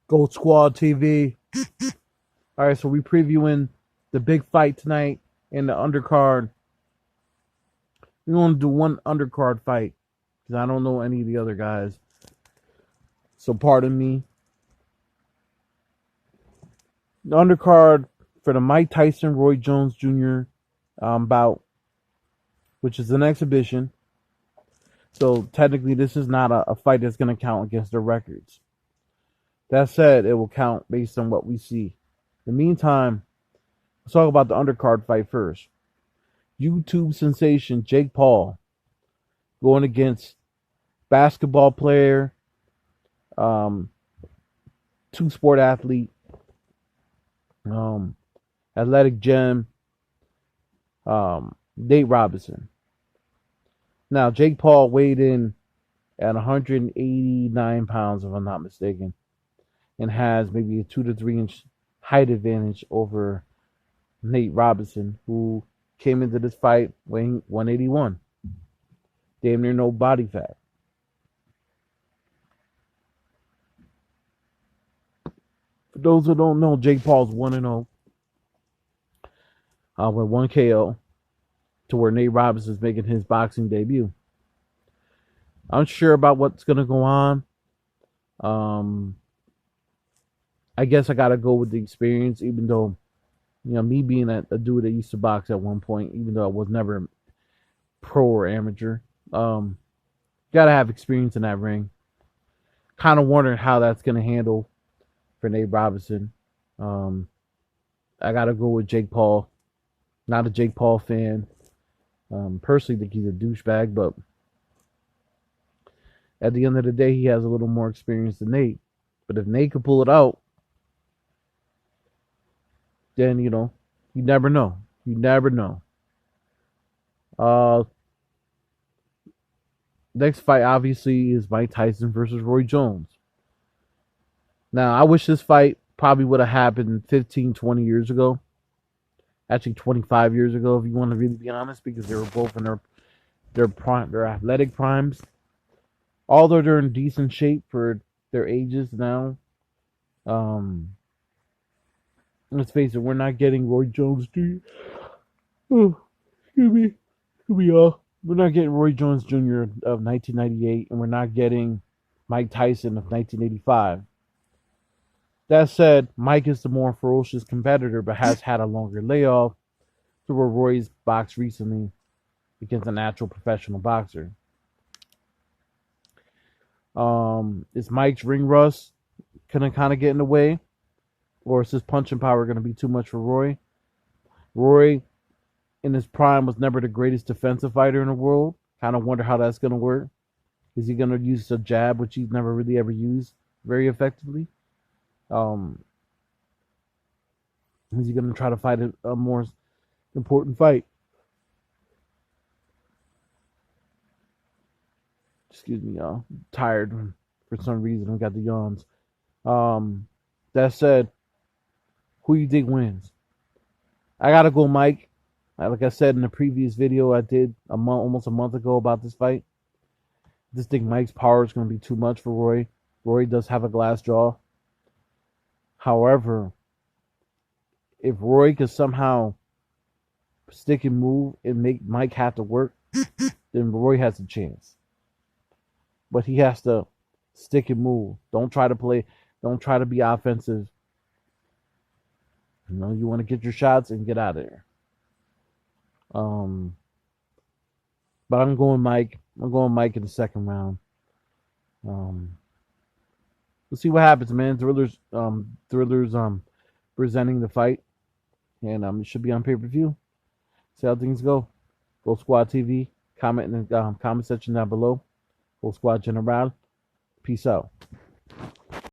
Gold Squad TV. All right, so we previewing the big fight tonight in the undercard. We want to do one undercard fight because I don't know any of the other guys. So pardon me. The undercard for the Mike Tyson Roy Jones Jr. Bout, which is an exhibition. So technically, this is not a fight that's going to count against their records. That said, it will count based on what we see. In the meantime, let's talk about the undercard fight first. YouTube sensation Jake Paul going against basketball player, two-sport athlete, athletic gem, Nate Robinson. Now, Jake Paul weighed in at 189 pounds, if I'm not mistaken, and has maybe a 2 to 3 inch height advantage over Nate Robinson, who came into this fight weighing 181. Damn near no body fat. For those who don't know, Jake Paul's 1-0 with 1 KO, to where Nate Robinson's making his boxing debut. I'm sure about what's going to go on. I guess I got to go with the experience, even though, me being a dude that used to box at one point, even though I was never pro or amateur, got to have experience in that ring. Kind of wondering how that's going to handle for Nate Robinson. I got to go with Jake Paul. Not a Jake Paul fan. Personally, think he's a douchebag, but at the end of the day, he has a little more experience than Nate. But if Nate could pull it out, then, you never know. You never know. Next fight, obviously, is Mike Tyson versus Roy Jones. Now, I wish this fight probably would have happened 15, 20 years ago. Actually, 25 years ago, if you want to really be honest, because they were both in their prime, their athletic primes. Although they're in decent shape for their ages now. Let's face it, we're not getting Roy Jones Jr. Oh, excuse me, y'all. We're not getting Roy Jones Jr. of 1998, and we're not getting Mike Tyson of 1985. That said, Mike is the more ferocious competitor, but has had a longer layoff to where Roy's boxed recently against a natural professional boxer. Is Mike's ring rust gonna kind of get in the way, or is his punching power gonna be too much for Roy? Roy, in his prime, was never the greatest defensive fighter in the world. Kind of wonder how that's gonna work. Is he gonna use a jab, which he's never really ever used very effectively? Is he gonna try to fight a more important fight? Excuse me, y'all. I'm tired for some reason. I got the yawns. That said, who you think wins? I gotta go, Mike. Like I said in the previous video I did almost a month ago about this fight. I just think Mike's power is going to be too much for Roy. Roy does have a glass jaw. However, if Roy could somehow stick and move and make Mike have to work, then Roy has a chance. But he has to stick and move. Don't try to be offensive. You want to get your shots and get out of there. But I'm going Mike. I'm going Mike in the second round. We'll see what happens, man. Thrillers presenting the fight, and it should be on pay-per-view. See how things go. Go Squad TV. Comment in the comment section down below. Go Squad General. Peace out.